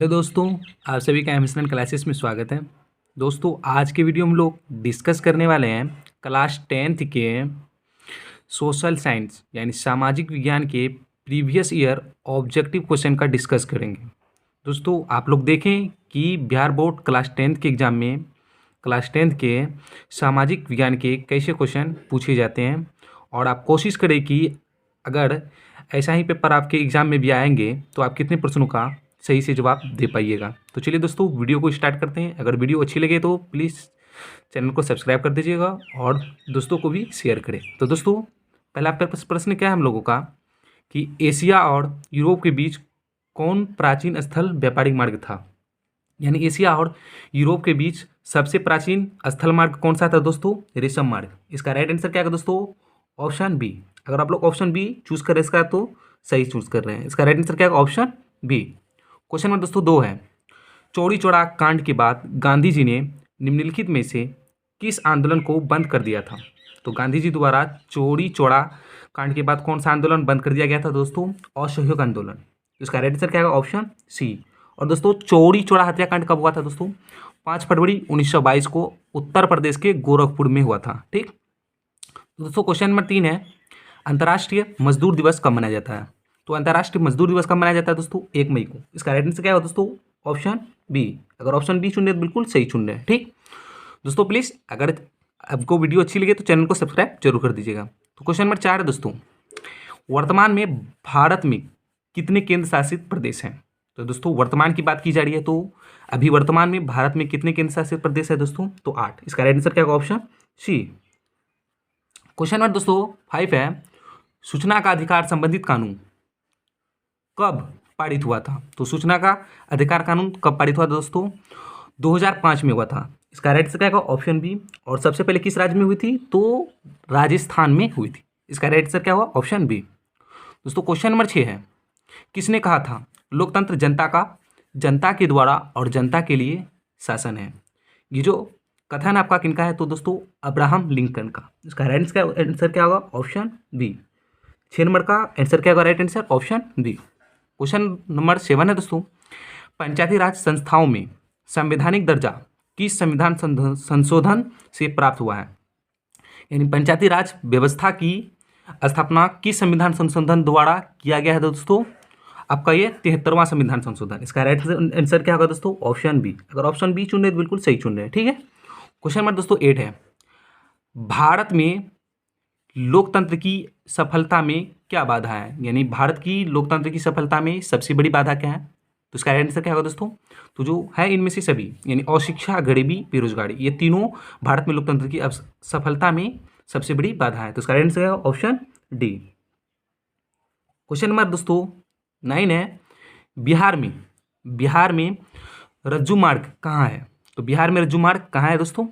Hello दोस्तों, आप सभी का एमएसएन क्लासेस में स्वागत है। दोस्तों, आज के वीडियो में हम लोग डिस्कस करने वाले हैं क्लास 10th के सोशल साइंस यानी सामाजिक विज्ञान के प्रीवियस ईयर ऑब्जेक्टिव क्वेश्चन का डिस्कस करेंगे। दोस्तों, आप लोग देखें कि बिहार बोर्ड क्लास 10th के एग्ज़ाम में क्लास 10th के सामाजिक विज्ञान के कैसे क्वेश्चन पूछे जाते हैं और आप कोशिश करें कि अगर ऐसा ही पेपर आपके एग्ज़ाम में भी आएंगे तो आप कितने प्रश्नों का सही से जवाब दे पाइएगा। तो चलिए दोस्तों, वीडियो को स्टार्ट करते हैं। अगर वीडियो अच्छी लगे तो प्लीज़ चैनल को सब्सक्राइब कर दीजिएगा और दोस्तों को भी शेयर करें। तो दोस्तों, पहला प्रश्न क्या है हम लोगों का कि एशिया और यूरोप के बीच कौन प्राचीन स्थल व्यापारिक मार्ग था। यानी एशिया और यूरोप के बीच सबसे प्राचीन स्थल मार्ग कौन सा था दोस्तों? रेशम मार्ग। इसका राइट आंसर क्या है दोस्तों? Option B. अगर आप लोग ऑप्शन बी चूज कर रहे हैं इसका तो सही चूज कर रहे हैं। इसका राइट आंसर क्या है? Option B. क्वेश्चन नंबर दोस्तों 2 है, चौरी चौरा कांड के बाद गांधी जी ने निम्नलिखित में से किस आंदोलन को बंद कर दिया था? तो गांधी जी द्वारा चौरी चौरा कांड के बाद कौन सा आंदोलन बंद कर दिया गया था दोस्तों? असहयोग आंदोलन। इसका राइट आंसर क्या है? Option C. और दोस्तों, चौरी चौरा हत्याकांड कब हुआ था दोस्तों? 5 फरवरी 1922 को उत्तर प्रदेश के गोरखपुर में हुआ था। ठीक। तो दोस्तों, क्वेश्चन नंबर 3 है, अंतर्राष्ट्रीय मजदूर दिवस कब मनाया जाता है? तो अंतर्राष्ट्रीय मजदूर दिवस कब मनाया जाता है दोस्तों? 1 मई को। इसका राइट आंसर क्या है दोस्तों? Option B. अगर ऑप्शन बी चुन रहे तो बिल्कुल सही चुन रहे हैं। ठीक दोस्तों, प्लीज़ अगर आपको वीडियो अच्छी लगे तो चैनल को सब्सक्राइब जरूर कर दीजिएगा। तो क्वेश्चन नंबर 4 है दोस्तों, वर्तमान में भारत में कितने केंद्र शासित प्रदेश हैं? तो दोस्तों, वर्तमान की बात की जा रही है तो अभी वर्तमान में भारत में कितने केंद्र शासित प्रदेश है दोस्तों? तो 8। इसका राइट आंसर क्या होगा? ऑप्शन सी। क्वेश्चन नंबर दोस्तों 5 है, सूचना का अधिकार संबंधित कानून कब पारित हुआ था? तो सूचना का अधिकार कानून कब पारित हुआ था दोस्तों? 2005 में हुआ था। इसका राइट आंसर क्या होगा? Option B. और सबसे पहले किस राज्य में हुई थी? तो राजस्थान में हुई थी। इसका राइट आंसर क्या होगा? Option B. दोस्तों, क्वेश्चन नंबर 6 है, किसने कहा था लोकतंत्र जनता के द्वारा और जनता के लिए शासन है? ये जो कथन आपका किनका है? तो दोस्तों, अब्राहम लिंकन का। इसका राइट आंसर क्या होगा? Option B. 6 नंबर का आंसर क्या होगा? Right answer option B. Question number 7 है दोस्तों, पंचायती राज संस्थाओं में संवैधानिक दर्जा किस संविधान संशोधन से प्राप्त हुआ है? यानी पंचायती राज व्यवस्था की स्थापना किस संविधान संशोधन द्वारा किया गया है दोस्तों? आपका ये 73वां संविधान संशोधन। इसका राइट आंसर क्या होगा दोस्तों? Option B. अगर ऑप्शन बी चुन रहे तो बिल्कुल सही चुन रहे हैं। ठीक है। क्वेश्चन नंबर दोस्तों 8 है, भारत में लोकतंत्र की सफलता में क्या बाधा है? यानी भारत की लोकतंत्र की सफलता में सबसे बड़ी बाधा क्या है? तो इसका आंसर क्या होगा दोस्तों? तो जो है इनमें से सभी, यानी अशिक्षा, गरीबी, बेरोजगारी, ये तीनों भारत में लोकतंत्र की सफलता में सबसे बड़ी बाधा है। तो इसका आंसर है ऑप्शन डी। क्वेश्चन नंबर दोस्तों 9 है, बिहार में रज्जू मार्ग कहाँ है? तो बिहार में रज्जू मार्ग कहाँ है दोस्तों?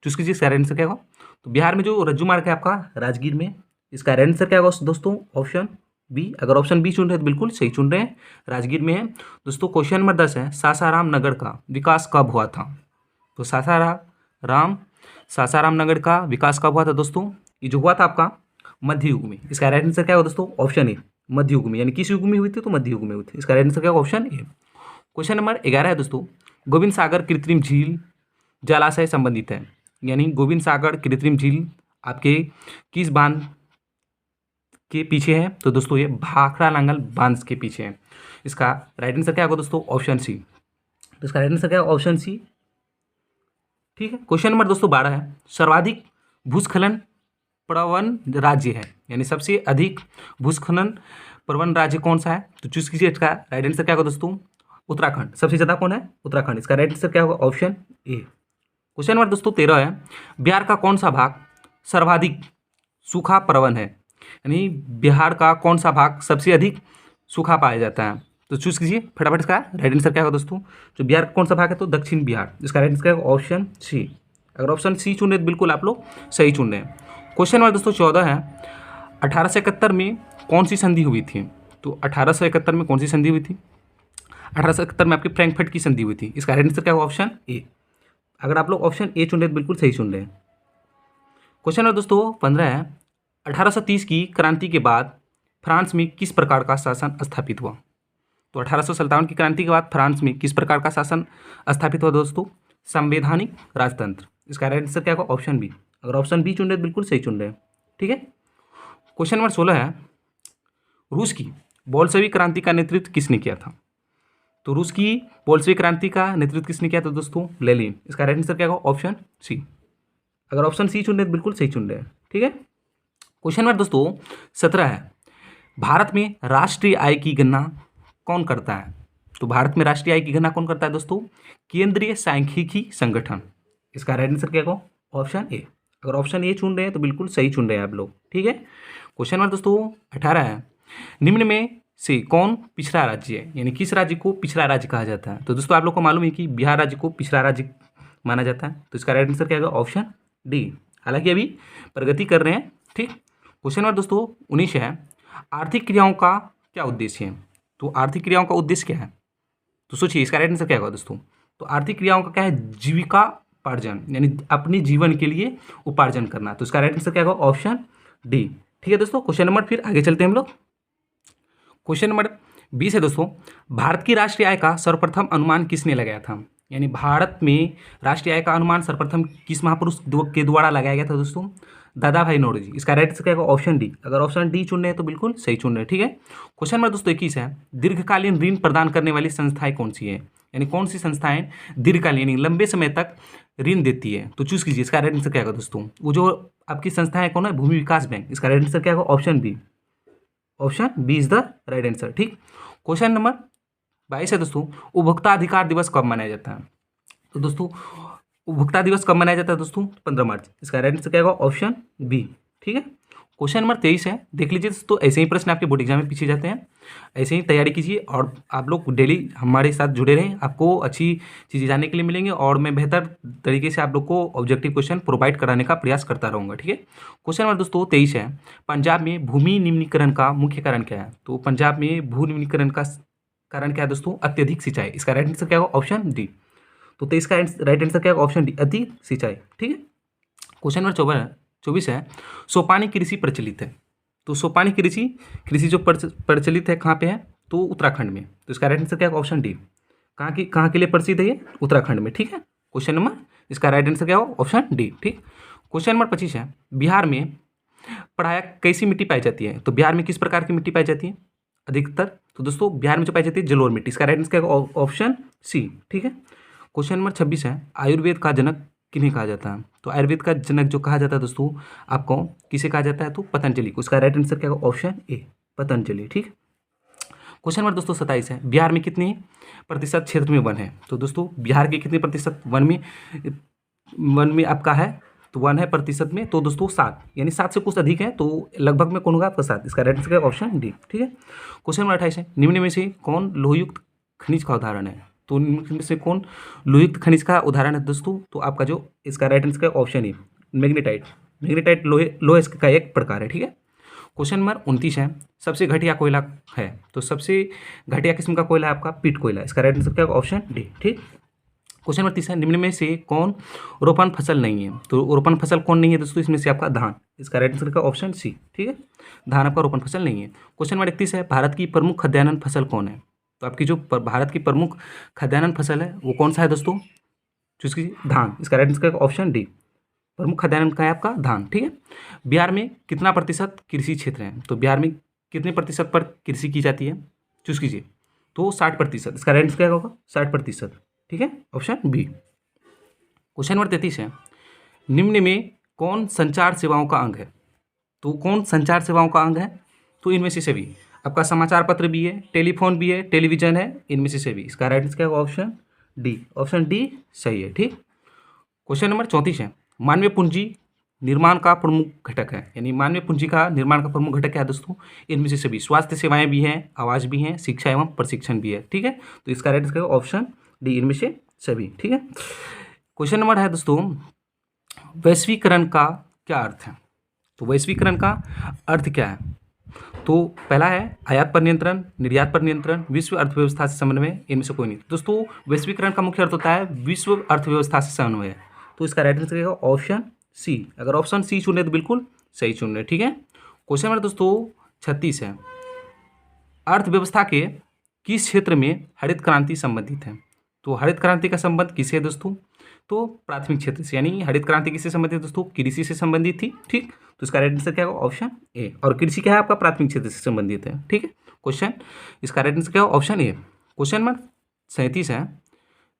चूज कीजिए। इसका आंसर क्या होगा? तो बिहार में जो रज्जू मार्ग है आपका राजगीर में। इसका आंसर क्या होगा दोस्तों? Option B. अगर ऑप्शन बी चुन रहे हैं तो बिल्कुल सही चुन रहे हैं, राजगीर में है। दोस्तों, क्वेश्चन नंबर 10 है, सासाराम नगर का विकास कब हुआ था? तो सासाराम नगर का विकास कब हुआ था दोस्तों? ये जो हुआ था आपका मध्य युग में। इसका राइट आंसर क्या होगा दोस्तों? ऑप्शन ए, मध्य युग में। यानी किस युग में हुई थी? तो मध्य युग में हुई थी। इसका राइट आंसर क्या होगा? ऑप्शन ए। क्वेश्चन नंबर 11 है दोस्तों, गोविंद सागर कृत्रिम झील जलाशय संबंधित है। यानी गोविंद सागर कृत्रिम झील आपके किस बांध के पीछे है? तो दोस्तों, ये भाखड़ा नांगल बांध के पीछे है। इसका राइट आंसर क्या होगा दोस्तों? Option C. तो इसका राइट आंसर क्या है? Option C. ठीक है। क्वेश्चन नंबर दोस्तों 12 है, सर्वाधिक भूस्खलन प्रवण राज्य है। यानी सबसे अधिक भूस्खलन प्रवण राज्य कौन सा है? तो चूज कीजिए। इसका राइट आंसर क्या होगा दोस्तों? उत्तराखंड। सबसे ज्यादा कौन है? उत्तराखंड। इसका राइट आंसर क्या होगा? ऑप्शन ए। क्वेश्चन नंबर दोस्तों 13 है, बिहार का कौन सा भाग सर्वाधिक सूखा प्रवण है? यानी बिहार का कौन सा भाग सबसे अधिक सूखा पाया जाता है? तो चूज कीजिए फटाफट। इसका राइट आंसर क्या होगा दोस्तों? जो बिहार का कौन सा भाग है? तो दक्षिण बिहार। इसका राइट आंसर क्या होगा? Option C. अगर ऑप्शन सी चुन रहे तो बिल्कुल आप लोग सही चुन रहे हैं। क्वेश्चन नंबर दोस्तों 14 है, 1871 में कौन सी संधि हुई थी? तो 1871 में कौन सी संधि हुई थी? 1871 में आपकी फ्रैंकफर्ट की संधि हुई थी। इसका राइट आंसर क्या होगा? ऑप्शन ए। अगर आप लोग ऑप्शन ए चुन रहे तो बिल्कुल सही चुन रहे हैं। क्वेश्चन नंबर दोस्तों 15 है, 1830 की क्रांति के बाद फ्रांस में किस प्रकार का शासन स्थापित हुआ? तो 1857 की क्रांति के बाद फ्रांस में किस प्रकार का शासन स्थापित हुआ दोस्तों? संवैधानिक राजतंत्र। इसका राइट आंसर क्या होगा? Option B. अगर ऑप्शन बी चुन रहे तो बिल्कुल सही चुन रहे हैं, ठीक है। क्वेश्चन नंबर 16 है, रूस की बोल्शेविक क्रांति का नेतृत्व किसने किया था? तो रूस की बोल्शेविक क्रांति का नेतृत्व किसने किया था दोस्तों? लेनिन। इसका राइट आंसर क्या होगा? Option C. अगर ऑप्शन सी चुन रहे तो बिल्कुल सही चुन रहे हैं, ठीक है। क्वेश्चन नंबर दोस्तों 17 है, भारत में राष्ट्रीय आय की गणना कौन करता है? तो भारत में राष्ट्रीय आय की गणना कौन करता है दोस्तों? केंद्रीय सांख्यिकी संगठन। इसका राइट आंसर क्या होगा? ऑप्शन ए। अगर ऑप्शन ए चुन रहे हैं तो बिल्कुल सही चुन रहे हैं आप लोग, ठीक है। क्वेश्चन नंबर दोस्तों 18 है, निम्न में से कौन पिछड़ा राज्य है? यानी किस राज्य को पिछड़ा राज्य कहा जाता है? तो दोस्तों आप लोग को मालूम है कि बिहार राज्य को पिछड़ा राज्य माना जाता है, तो इसका राइट आंसर क्या होगा? Option D. हालांकि अभी प्रगति कर रहे हैं, ठीक। क्वेश्चन नंबर दोस्तों 19 है, आर्थिक क्रियाओं का क्या उद्देश्य है? तो आर्थिक क्रियाओं का उद्देश्य क्या है? तो सोचिए इसका राइट आंसर क्या होगा दोस्तों? तो आर्थिक क्रियाओं का क्या है? जीविका उपार्जन, यानी अपने जीवन के लिए उपार्जन करना। तो इसका राइट आंसर क्या होगा? ऑप्शन डी, ठीक है दोस्तों। क्वेश्चन नंबर फिर आगे चलते हैं हम लोग। क्वेश्चन नंबर 20 है दोस्तों, भारत की राष्ट्रीय आय का सर्वप्रथम अनुमान किसने लगाया था? यानी भारत में राष्ट्रीय आय का अनुमान सर्वप्रथम किस महापुरुष के द्वारा लगाया गया था दोस्तों? दादा भाई नौरोजी। इसका राइट आंसर क्या होगा? Option D. अगर ऑप्शन डी चुन रहे हैं तो बिल्कुल सही चुन रहे हैं, ठीक है। क्वेश्चन नंबर दोस्तों 21 है, दीर्घकालीन ऋण प्रदान करने वाली संस्थाएं कौन सी है? यानी कौन सी संस्थाएं दीर्घकालीन यानी लंबे समय तक ऋण देती है? तो चूज कीजिए, इसका राइट आंसर क्या होगा दोस्तों? वो जो आपकी संस्था है कौन है? भूमि विकास बैंक। इसका राइट आंसर क्या होगा? Option B. Option B is the right answer, ठीक। क्वेश्चन नंबर 22 है दोस्तों, उपभोक्ता अधिकार दिवस कब मनाया जाता है? तो दोस्तों उपभोक्ता दिवस कब मनाया जाता है दोस्तों? 15 मार्च। इसका राइट आंसर क्या होगा? ऑप्शन बी, ठीक है। क्वेश्चन नंबर 23 है, देख लीजिए दोस्तों, ऐसे ही प्रश्न आपके बोर्ड एग्जाम में पूछे जाते हैं, ऐसे ही तैयारी कीजिए और आप लोग डेली हमारे साथ जुड़े रहें, आपको अच्छी चीज़ें जानने के लिए मिलेंगे और मैं बेहतर तरीके से आप लोग को ऑब्जेक्टिव क्वेश्चन प्रोवाइड कराने का प्रयास करता रहूँगा, ठीक है। क्वेश्चन नंबर दोस्तों 23 है, पंजाब में भूमि निम्नीकरण का मुख्य कारण क्या है? तो पंजाब में भू निम्नीकरण का कारण क्या है दोस्तों? अत्यधिक सिंचाई। इसका राइट आंसर क्या होगा? Option D. तो 23 का राइट आंसर क्या होगा? ऑप्शन डी, अति सिंचाई, ठीक है। क्वेश्चन नंबर 24 है, सोपानी कृषि प्रचलित है। तो सोपानी कृषि जो प्रचलित है कहाँ पे है? तो उत्तराखंड में। तो इसका राइट आंसर क्या होगा? Option D. कहाँ के लिए प्रसिद्ध है ये? उत्तराखंड में, ठीक है। क्वेश्चन नंबर इसका राइट आंसर क्या होगा? ऑप्शन डी, ठीक। क्वेश्चन नंबर 25 है, बिहार में प्रायः कैसी मिट्टी पाई जाती है? तो बिहार में किस प्रकार की मिट्टी पाई जाती है अधिकतर? तो दोस्तों बिहार में जो पाई जाती है जलोढ़ मिट्टी। इसका राइट आंसर क्या होगा? ऑप्शन सी, ठीक है। क्वेश्चन नंबर 26 है, आयुर्वेद का जनक किन्हें कहा जाता है? तो आयुर्वेद का जनक जो कहा जाता है दोस्तों आपको किसे कहा जाता है? तो पतंजलि को। इसका राइट आंसर क्या होगा? ऑप्शन ए, पतंजलि, ठीक। क्वेश्चन नंबर दोस्तों 27 है, बिहार में कितने प्रतिशत क्षेत्र में वन है? तो दोस्तों बिहार के कितने प्रतिशत वन में आपका है? तो वन है प्रतिशत में, तो दोस्तों 7, यानी 7 से कुछ अधिक है, तो लगभग में कौन होगा आपका? 7। इसका राइट आंसर क्या? ऑप्शन डी, ठीक है। क्वेश्चन नंबर 28 है, निम्न में से कौन लोहयुक्त खनिज का उदाहरण है? तो निम्न में से कौन लोहयुक्त खनिज का उदाहरण है दोस्तों? तो आपका जो इसका राइट आंसर का ऑप्शन ए, मैग्नेटाइट लोहे का एक प्रकार है, ठीक है। क्वेश्चन नंबर 29 है, सबसे घटिया कोयला है? तो सबसे घटिया किस्म का कोयला है आपका पीट कोयला। इसका राइट आंसर क्या होगा? ऑप्शन डी, ठीक। क्वेश्चन नंबर 30 है, निम्न में से कौन रोपण फसल नहीं है? तो रोपण फसल कौन नहीं है दोस्तों? इसमें से आपका धान। इसका राइट आंसर का ऑप्शन सी, ठीक है, धान आपका रोपण फसल नहीं है। क्वेश्चन नंबर 31 है, भारत की प्रमुख खाद्यान्न फसल कौन है? तो आपकी जो भारत की प्रमुख खाद्यान्न फसल है वो कौन सा है दोस्तों? जिसकी धान। इसका राइट आंसर का ऑप्शन डी, प्रमुख खाद्यान्न का है आपका धान, ठीक है। बिहार में कितना प्रतिशत कृषि क्षेत्र है? तो बिहार में कितने प्रतिशत पर कृषि की जाती है? चूज कीजिए। तो 60%। इसका राइट आंसर क्या होगा? 60%, ठीक है, ऑप्शन बी। क्वेश्चन नंबर 33 है, निम्न में कौन संचार सेवाओं का अंग है? तो कौन संचार सेवाओं का अंग है? तो इनमें से सभी। आपका समाचार पत्र भी है, टेलीफोन भी है, टेलीविजन है, इनमें से सभी। इसका राइट आंसर क्या होगा? ऑप्शन डी, ऑप्शन डी सही है, ठीक। क्वेश्चन नंबर 34 है, मानवीय पूंजी निर्माण का प्रमुख घटक है, यानी मानवीय पूंजी का निर्माण का प्रमुख घटक क्या है दोस्तों? इनमें से सभी। स्वास्थ्य सेवाएं भी हैं, आवास भी हैं, शिक्षा एवं प्रशिक्षण भी है, ठीक है। तो इसका राइट आंसर ऑप्शन डी, इनमें से सभी, ठीक है। क्वेश्चन नंबर है दोस्तों, वैश्वीकरण का क्या अर्थ है? तो वैश्वीकरण का अर्थ क्या है? तो पहला है आयात पर नियंत्रण, निर्यात पर नियंत्रण, विश्व अर्थव्यवस्था से समन्वय, इनमें से कोई नहीं। दोस्तों वैश्वीकरण का मुख्य अर्थ होता है विश्व अर्थव्यवस्था से समन्वय। तो इसका राइट आंसर रहेगा ऑप्शन सी। अगर ऑप्शन सी चुने तो बिल्कुल सही चुन रहे, ठीक है। क्वेश्चन नंबर दोस्तों 36 है, अर्थव्यवस्था के किस क्षेत्र में हरित क्रांति संबंधित है? तो हरित क्रांति का संबंध किससे है दोस्तों? तो प्राथमिक क्षेत्र से, यानी हरित क्रांति किससे संबंधित है दोस्तों? कृषि से संबंधित थी। ठीक, तो इसका राइट आंसर क्या होगा? ऑप्शन ए। और कृषि क्या है आपका? प्राथमिक क्षेत्र से संबंधित है। ठीक है, क्वेश्चन इसका राइट आंसर क्या होगा? ऑप्शन ए। क्वेश्चन नंबर 37 है,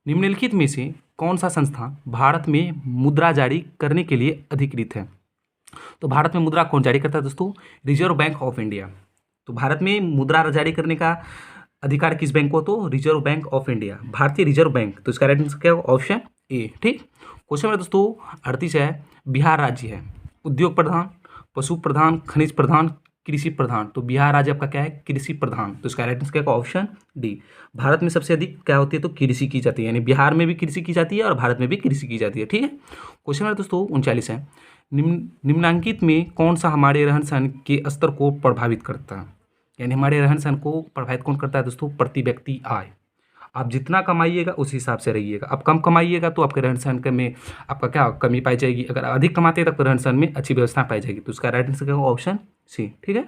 निम्नलिखित में से कौन सा संस्था भारत में मुद्रा जारी करने के लिए अधिकृत है? तो भारत में मुद्रा कौन जारी करता है दोस्तों? Reserve Bank of India. तो भारत में मुद्रा जारी करने का अधिकार किस बैंक को? तो रिजर्व बैंक ऑफ इंडिया, भारतीय रिजर्व बैंक। तो इसका राइट आंसर क्या होगा? Option A. ठीक, क्वेश्चन नंबर दोस्तों 38 है, बिहार राज्य है उद्योग प्रधान, पशु प्रधान, खनिज प्रधान, कृषि प्रधान। तो बिहार राज्य आपका क्या है? कृषि प्रधान। तो इसका राइट आंसर क्या होगा? Option D. भारत में सबसे अधिक क्या होती है? तो कृषि की जाती है, यानी बिहार में भी कृषि की जाती है और भारत में भी कृषि की जाती है। ठीक है, क्वेश्चन नंबर दोस्तों 39 है, निम्नलिखित में कौन सा हमारे रहन सहन के स्तर को प्रभावित करता है? यानी हमारे रहन सहन को प्रभावित कौन करता है दोस्तों? प्रति व्यक्ति आय। आप जितना कमाइएगा उस हिसाब से रहिएगा। आप कम कमाइएगा तो आपके रहन सहन में आपका क्या कमी पाई जाएगी, अगर अधिक कमाते हैं तो रहन सहन में अच्छी व्यवस्था पाई जाएगी। तो उसका राइट आंसर क्या होगा? Option C. ठीक है,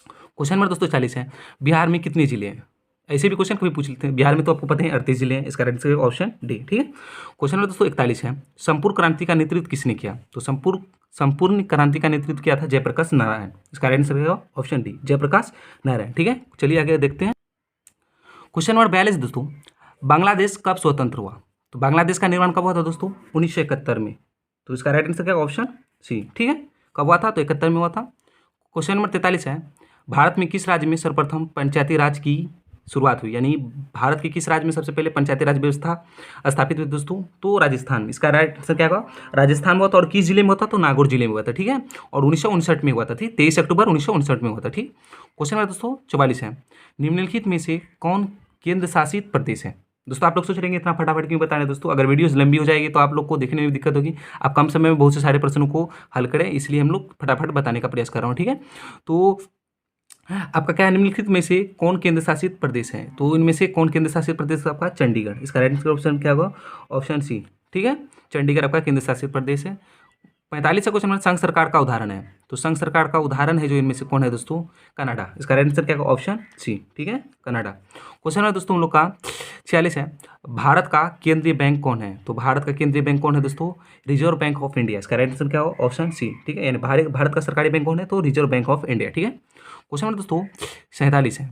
क्वेश्चन नंबर दोस्तों 40 है, बिहार में कितने जिले हैं? ऐसे भी क्वेश्चन कभी पूछ लेते हैं। बिहार में तो आपको पता है 38 जिले हैं। इसका राइट आंसर ऑप्शन डी। ठीक है, क्वेश्चन नंबर दोस्तों 41 है, संपूर्ण क्रांति का नेतृत्व किसने किया? तो संपूर्ण क्रांति का नेतृत्व किया था जयप्रकाश नारायण। इसका राइट आंसर होगा ऑप्शन डी, जयप्रकाश नारायण। ठीक है, चलिए आगे देखते हैं। क्वेश्चन नंबर 42 दोस्तों, बांग्लादेश कब स्वतंत्र हुआ? तो बांग्लादेश का निर्माण कब हुआ था दोस्तों? 1971 में। तो इसका राइट आंसर क्या है? Option C. ठीक है, कब हुआ था? तो 71 में हुआ था। क्वेश्चन नंबर 43 है, भारत में किस राज्य में सर्वप्रथम पंचायती राज की शुरुआत हुई? यानी भारत के किस राज्य में सबसे पहले पंचायती राज व्यवस्था स्थापित हुई दोस्तों? तो राजस्थान। इसका राइट आंसर क्या होगा? राजस्थान में हुआ था। और किस जिले में हुआ था? तो नागौर जिले में हुआ था। ठीक है, और 1959 में हुआ था। ठीक, 23 अक्टूबर 1959 में हुआ था। ठीक, क्वेश्चन नंबर दोस्तों 44 है, निम्नलिखित में से कौन केंद्र शासित प्रदेश है? दोस्तों आप लोग सोच रहे हैं इतना फटाफट क्यों बता रहे हैं दोस्तों? अगर वीडियोस लंबी हो जाएगी तो आप लोग को देखने में दिक्कत होगी। आप कम समय में बहुत से सारे प्रश्नों को हल करें, इसलिए हम लोग फटाफट बताने का प्रयास कर रहा हूँ। ठीक है, तो आपका क्या है? निम्नलिखित में से कौन केंद्र शासित प्रदेश है? तो इनमें से कौन केंद्र शासित प्रदेश आपका? चंडीगढ़। इसका राइट आंसर ऑप्शन क्या होगा? Option C. ठीक है, चंडीगढ़ आपका केंद्र शासित प्रदेश है। 45 का क्वेश्चन संघ सरकार का उदाहरण है। तो संघ सरकार का उदाहरण है जो इनमें से कौन है दोस्तों? कनाडा। इसका राइट आंसर क्या होगा? Option C. ठीक है, कनाडा। क्वेश्चन है दोस्तों हम लोग का 46 है, भारत का केंद्रीय बैंक कौन है? तो भारत का केंद्रीय बैंक कौन है दोस्तों? Reserve Bank of India. इसका राइट आंसर क्या होगा? Option C. ठीक है, यानी भारत का सरकारी बैंक कौन है? तो रिजर्व बैंक ऑफ इंडिया। ठीक है, क्वेश्चन नंबर दोस्तों 47 है,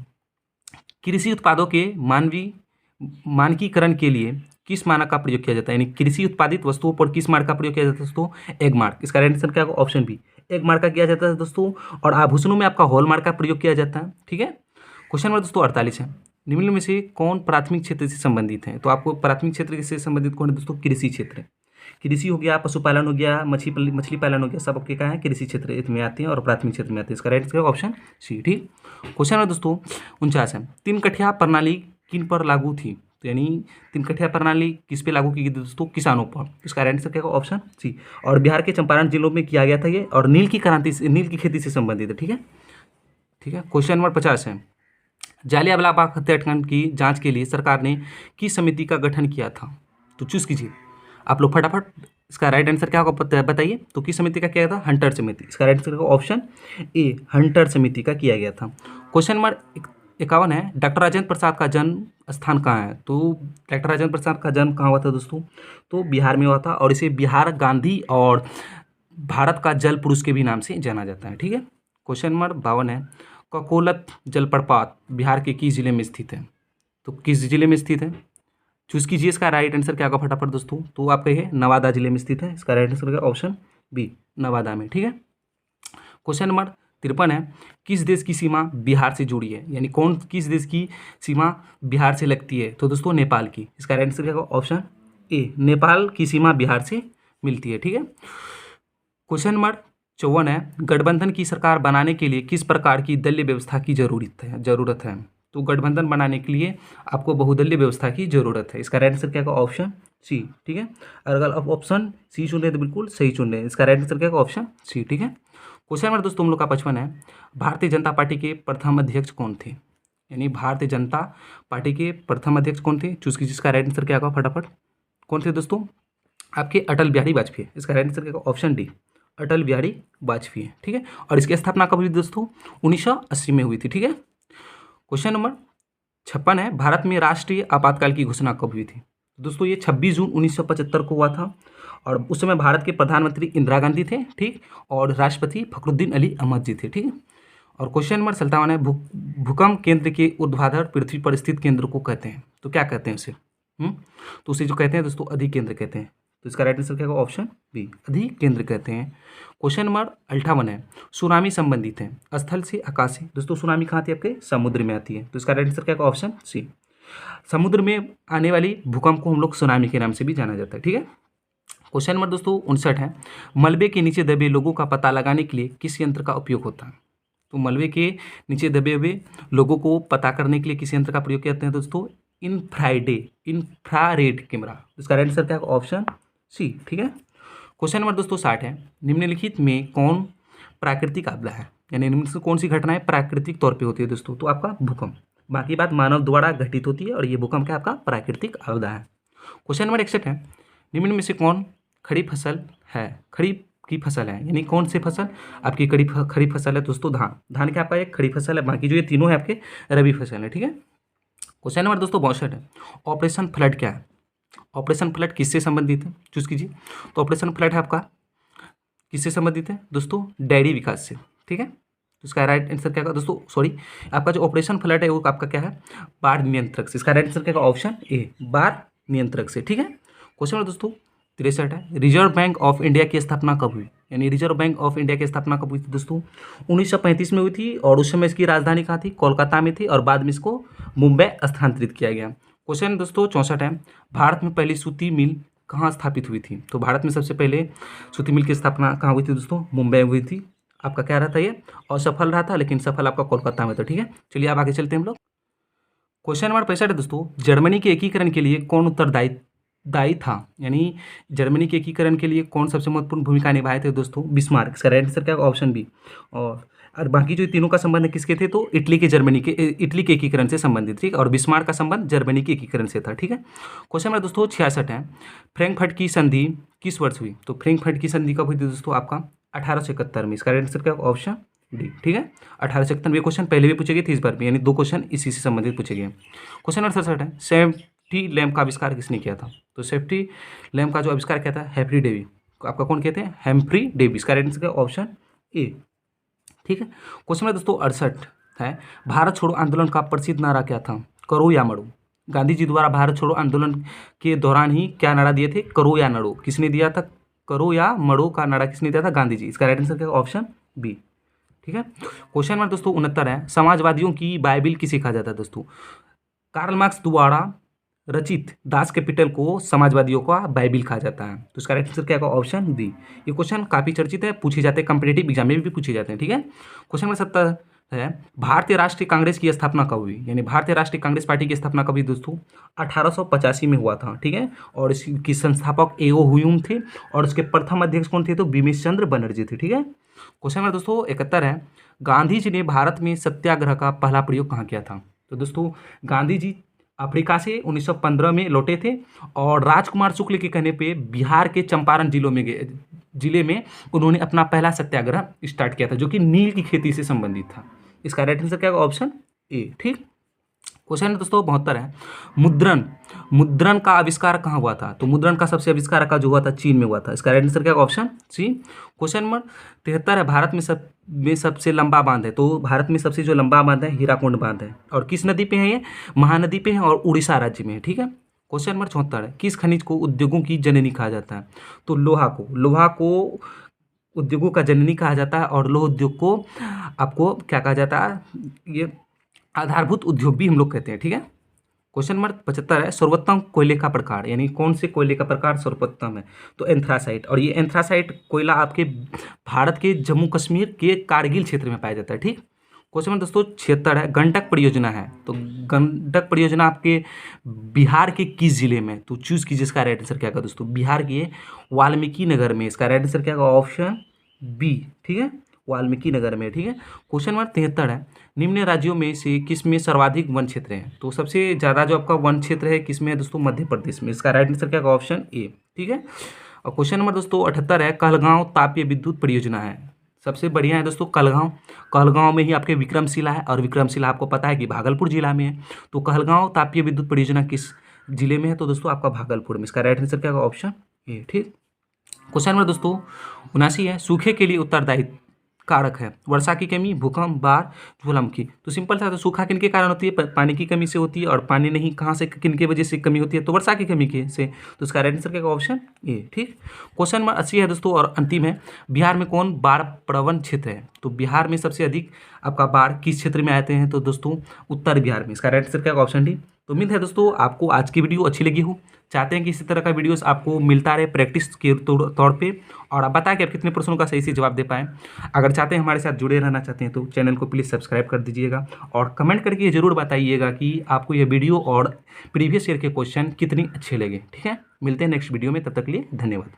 कृषि उत्पादों के मानवीय मानकीकरण के लिए किस मानक का प्रयोग किया जाता है? यानी कृषि उत्पादित वस्तुओं पर किस मार्क का प्रयोग किया जाता है दोस्तों? Egg mark. इसका राइट आंसर क्या होगा? ऑप्शन बी, एग मार्क का किया जाता है दोस्तों। और आभूषणों में आपका हॉल मार्क का प्रयोग किया जाता है। ठीक है, क्वेश्चन नंबर दोस्तों 48 है, निम्न में से कौन प्राथमिक क्षेत्र से संबंधित है? तो आपको प्राथमिक क्षेत्र से संबंधित कौन है दोस्तों? कृषि क्षेत्र। कृषि हो गया, पशुपालन हो गया, मछली पालन हो गया, सब आपके कहाँ है? कृषि क्षेत्र इसमें आते हैं और प्राथमिक क्षेत्र में आते हैं। इसका राइट आंसर ऑप्शन सी। ठीक, क्वेश्चन नंबर दोस्तों 49 है, तीन कठिया प्रणाली किन पर लागू थी? तो यानी तीन कठिया प्रणाली किस पे लागू की गई दोस्तों? किसानों पर। इसका राइट आंसर क्या होगा? Option C. और बिहार के चंपारण जिलों में किया गया था ये, और नील की क्रांति से, नील की खेती से संबंधित है। ठीक है, ठीक है, क्वेश्चन नंबर 50 है, जालियांवाला बाग हत्याकांड की जांच के लिए सरकार ने किस समिति का गठन किया था? तो चूज कीजिए आप लोग फटाफट। इसका राइट आंसर क्या होगा बताइए? तो किस समिति का किया गया था? हंटर समिति। इसका right answer option A, Hunter समिति का किया गया था। क्वेश्चन नंबर 51 है, डॉक्टर राजेंद्र प्रसाद का जन्म स्थान कहाँ है? तो डॉक्टर राजेंद्र प्रसाद का जन्म कहाँ हुआ था दोस्तों? तो बिहार में हुआ था, और इसे बिहार गांधी और भारत का जल पुरुष के भी नाम से जाना जाता है। ठीक है, क्वेश्चन नंबर 52 है, ककोलत जलप्रपात बिहार के किस जिले में स्थित है? तो किस जिले में स्थित है? चूज कीजिए। इसका राइट आंसर क्या होगा फटाफट दोस्तों? तो आपका ये नवादा जिले में स्थित है। इसका राइट आंसर होगा ऑप्शन बी, नवादा में। ठीक है, क्वेश्चन नंबर 53 है, किस देश की सीमा बिहार से जुड़ी है? यानी किस देश की सीमा बिहार से लगती है? तो दोस्तों नेपाल की। इसका राइट आंसर क्या होगा? ऑप्शन ए, नेपाल की सीमा बिहार से मिलती है। ठीक है, क्वेश्चन नंबर 54 है, गठबंधन की सरकार बनाने के लिए किस प्रकार की दलीय व्यवस्था की जरूरत है? तो गठबंधन बनाने के लिए आपको बहुदलीय व्यवस्था की जरूरत है। इसका राइट आंसर क्या होगा? Option C. ठीक है, अगर आप ऑप्शन सी चुन रहे हैं तो बिल्कुल सही चुन रहे हैं। इसका राइट आंसर क्या होगा? Option C. ठीक है, क्वेश्चन नंबर दोस्तों हम लोग का 55 है, भारतीय जनता पार्टी के प्रथम अध्यक्ष कौन थे? यानी भारतीय जनता पार्टी के प्रथम अध्यक्ष कौन थे? चूज कीजिए। इसका राइट आंसर क्या होगा फटाफट? कौन थे दोस्तों? आपके अटल बिहारी वाजपेयी। इसका राइट आंसर क्या होगा? Option D, Atal Bihari Vajpayee. ठीक है, और इसकी स्थापना कब हुई दोस्तों? 1980 में हुई थी। ठीक है, क्वेश्चन नंबर 56 है, भारत में राष्ट्रीय आपातकाल की घोषणा कब हुई थी? दोस्तों ये 26 जून 1975 को हुआ था और उस समय भारत के प्रधानमंत्री इंदिरा गांधी थे, ठीक, और राष्ट्रपति फखरुद्दीन अली अहमद जी थे, ठीक। और क्वेश्चन नंबर 57 है, भूकंप केंद्र के ऊर्ध्वाधर पृथ्वी पर स्थित केंद्र को कहते हैं, तो क्या कहते हैं उसे? तो उसे जो कहते हैं दोस्तों अधिकेंद्र कहते हैं। तो इसका राइट आंसर क्या होगा? ऑप्शन बी, अधिकेंद्र कहते हैं। क्वेश्चन नंबर 58 है, सुनामी संबंधित है स्थल से आकाश से। दोस्तों सुनामी कहाँ आती है? आपके समुद्र में आती है। तो इसका राइट आंसर क्या होगा? ऑप्शन सी, समुद्र में आने वाली भूकंप को हम लोग सुनामी के नाम से भी जाना जाता है, ठीक है। क्वेश्चन नंबर दोस्तों 59 है, मलबे के नीचे दबे लोगों का पता लगाने के लिए किस यंत्र का उपयोग होता है? तो मलबे के नीचे दबे हुए लोगों को पता करने के लिए किस यंत्र का प्रयोग करते हैं दोस्तों? Infrared camera. इसका राइट आंसर क्या होगा? ऑप्शन सी, ठीक है। क्वेश्चन नंबर दोस्तों 60 है, निम्नलिखित में कौन प्राकृतिक आपदा है, यानी निम्न से कौन सी घटनाएं प्राकृतिक तौर पे होती है दोस्तों? तो आपका भूकंप, बाकी बात मानव द्वारा घटित होती है और ये भूकंप क्या आपका प्राकृतिक आपदा है। क्वेश्चन नंबर 61 है, निम्न में से कौन खड़ी फसल है, खरीफ की फसल है, यानी कौन सी फसल आपकी खरीफ फसल है दोस्तों? धान क्या आपका एक खड़ी फसल है, बाकी जो ये तीनों है आपके रबी फसल है, ठीक है। क्वेश्चन नंबर दोस्तों 62 है, ऑपरेशन फ्लड क्या है? ऑपरेशन फ्लड किससे संबंधित है? चूज कीजिए। तो ऑपरेशन फ्लड है आपका किससे संबंधित है दोस्तों? डेयरी विकास से, ठीक है। तो इसका राइट आंसर क्या होगा दोस्तों? सॉरी, आपका जो ऑपरेशन फ्लड है वो आपका क्या है? बाढ़ नियंत्रक से। इसका राइट आंसर क्या होगा? ऑप्शन ए, बाढ़ नियंत्रक से, ठीक है। क्वेश्चन नंबर दोस्तों 63 है, रिजर्व बैंक ऑफ इंडिया की स्थापना कब हुई? यानी रिजर्व बैंक ऑफ इंडिया की स्थापना कब हुई थी दोस्तों? 1935 में हुई थी और उस समय इसकी राजधानी कहाँ थी? कोलकाता में थी और बाद में इसको मुंबई स्थानांतरित किया गया। क्वेश्चन दोस्तों 64 है, भारत में पहली सूती मिल कहाँ स्थापित हुई थी? तो भारत में सबसे पहले सूती मिल की स्थापना कहाँ हुई थी दोस्तों? मुंबई में हुई थी। आपका क्या रहा था ये? असफल रहा था, लेकिन सफल आपका कोलकाता में था, ठीक है। चलिए अब आगे चलते हैं हम लोग। क्वेश्चन नंबर 65 है दोस्तों, जर्मनी के एकीकरण के लिए कौन उत्तरदायी दायी था? यानी जर्मनी के एकीकरण के लिए कौन सबसे महत्वपूर्ण भूमिका निभाए थे दोस्तों? बिस्मार्क। इसका राइट आंसर क्या होगा? Option B. और बाकी जो तीनों का संबंध किसके थे? तो इटली के एकीकरण से संबंधित, ठीक। और बिस्मार्क का संबंध जर्मनी के एकीकरण से था, ठीक है। क्वेश्चन नंबर दोस्तों 66 है, फ्रैंकफर्ट की संधि किस वर्ष हुई? तो फ्रैंकफर्ट की संधि कब हुई थी दोस्तों? आपका 1871 में। इसका राइट आंसर क्या होगा? ऑप्शन डी, ठीक है। 1871 में क्वेश्चन पहले भी पूछे गए थे, इस बार भी, यानी 2 क्वेश्चन इसी से संबंधित पूछे गए। क्वेश्चन नंबर 67 है, सेफ्टी लैम्प का आविष्कार किसने किया था? तो सेफ्टी लैम्प का जो आविष्कार किया था हेम्फ्री डेवी। आपका कौन कहते हैं? Humphrey Davy. इसका राइट आंसर क्या? ऑप्शन ए, ठीक है। क्वेश्चन नंबर दोस्तों 68 है, भारत छोड़ो आंदोलन का प्रसिद्ध नारा क्या था? करो या मरो। गांधी जी द्वारा भारत छोड़ो आंदोलन के दौरान ही क्या नारा दिए थे? करो या लड़ो। किसने दिया था? करो या मरो का नारा किसने दिया था? गांधी जी। इसका राइट आंसर क्या? ऑप्शन बी, ठीक है। क्वेश्चन नंबर दोस्तों 69 है, समाजवादियों की बाइबिल किसे कहा जाता है दोस्तों? कार्ल मार्क्स द्वारा रचित दास कैपिटल को समाजवादियों का बाइबिल कहा जाता है। तो इसका राइट आंसर क्या होगा? Option D. ये क्वेश्चन काफी चर्चित है, पूछे जाते हैं, कंपिटेटिव एग्जाम में भी पूछे जाते हैं, ठीक है। क्वेश्चन नंबर 70 है, भारतीय राष्ट्रीय कांग्रेस की स्थापना कब हुई? यानी भारतीय राष्ट्रीय कांग्रेस पार्टी की स्थापना कब हुई दोस्तों? 1885 में हुआ था, ठीक है। और इसकी संस्थापक एओ हुयुम थे और उसके प्रथम अध्यक्ष कौन थे? तो बिमेश चंद्र बनर्जी थे, ठीक है। क्वेश्चन नंबर दोस्तों 71 है, गांधी जी ने भारत में सत्याग्रह का पहला प्रयोग कहाँ किया था? तो दोस्तों गांधी जी अफ्रीका से 1915 में लौटे थे और राजकुमार शुक्ल के कहने पे बिहार के चंपारण जिले में उन्होंने अपना पहला सत्याग्रह स्टार्ट किया था, जो कि नील की खेती से संबंधित था। इसका राइट आंसर क्या होगा? ऑप्शन ए, ठीक। क्वेश्चन दोस्तों 72 है, मुद्रण का आविष्कार कहाँ हुआ था? तो मुद्रण का सबसे आविष्कार का जो हुआ था चीन में हुआ था। इसका राइट आंसर क्या होगा? ऑप्शन सी। क्वेश्चन नंबर 73 है, भारत में सबसे लंबा बांध है। तो भारत में सबसे जो लंबा बांध है हीराकुंड बांध है। और किस नदी पे है ये? महानदी पे है और उड़ीसा राज्य में है, ठीक है। क्वेश्चन नंबर 74 है, किस खनिज को उद्योगों की जननी कहा जाता है? तो लोहा को उद्योगों का जननी कहा जाता है और लौह उद्योग को आपको क्या कहा जाता है? ये आधारभूत उद्योग भी हम लोग कहते हैं, ठीक है। क्वेश्चन नंबर 75 है, सर्वोत्तम कोयले का प्रकार, यानी कौन से कोयले का प्रकार सर्वोत्तम है? तो एंथ्रासाइट। और ये एंथ्रासाइट कोयला आपके भारत के जम्मू कश्मीर के कारगिल क्षेत्र में पाया जाता है, ठीक। क्वेश्चन नंबर दोस्तों 76 है, गंडक परियोजना है। तो गंडक परियोजना आपके बिहार के किस जिले में? तो चूज कीजिए। इसका राइट आंसर क्या होगा दोस्तों? बिहार के वाल्मीकि नगर में। इसका राइट आंसर क्या होगा? ऑप्शन बी, ठीक है, वाल्मीकि नगर में, ठीक है। क्वेश्चन नंबर 73 है, निम्न राज्यों में से किस में सर्वाधिक वन क्षेत्र है? तो सबसे ज़्यादा जो आपका वन क्षेत्र है किस में है दोस्तों? मध्य प्रदेश में। इसका राइट आंसर क्या होगा? ऑप्शन ए, ठीक है। और क्वेश्चन नंबर दोस्तों 78 है, कहलगांव तापीय विद्युत परियोजना है। सबसे बढ़िया है दोस्तों कहलगांव। कहलगांव में ही आपके विक्रमशिला है, और विक्रमशिला आपको पता है कि भागलपुर जिला में है। तो कहलगांव तापीय विद्युत परियोजना किस जिले में है? तो दोस्तों आपका भागलपुर में। इसका राइट आंसर क्या होगा? Option A. ठीक। क्वेश्चन नंबर दोस्तों 79 है, सूखे के लिए उत्तरदायी कारक है? वर्षा की कमी, भूकंप, बाढ़, ज्वालामुखी। तो सिंपल सा, तो सूखा किन के कारण होती है? पानी की कमी से होती है। और पानी नहीं, कहाँ से, किन के वजह से कमी होती है? तो वर्षा की कमी के से। तो इसका राइट आंसर क्या होगा? Option A. ठीक। क्वेश्चन नंबर 80 है दोस्तों और अंतिम है, बिहार में कौन बाढ़ प्रवण क्षेत्र है? तो बिहार में सबसे अधिक आपका बाढ़ किस क्षेत्र में आते हैं? तो दोस्तों उत्तर बिहार में। इसका राइट आंसर क्या होगा? Option D. तो उम्मीद है दोस्तों आपको आज की वीडियो अच्छी लगी हो। चाहते हैं कि इसी तरह का वीडियोस आपको मिलता रहे प्रैक्टिस के तौर पे, और आप बताएं कि आप कितने प्रश्नों का सही से जवाब दे पाएँ। अगर चाहते हैं हमारे साथ जुड़े रहना चाहते हैं तो चैनल को प्लीज़ सब्सक्राइब कर दीजिएगा, और कमेंट करके ये ज़रूर बताइएगा कि आपको ये वीडियो और प्रीवियस ईयर के क्वेश्चन कितनी अच्छे लगे। ठीक है, मिलते हैं नेक्स्ट वीडियो में, तब तक के लिए धन्यवाद।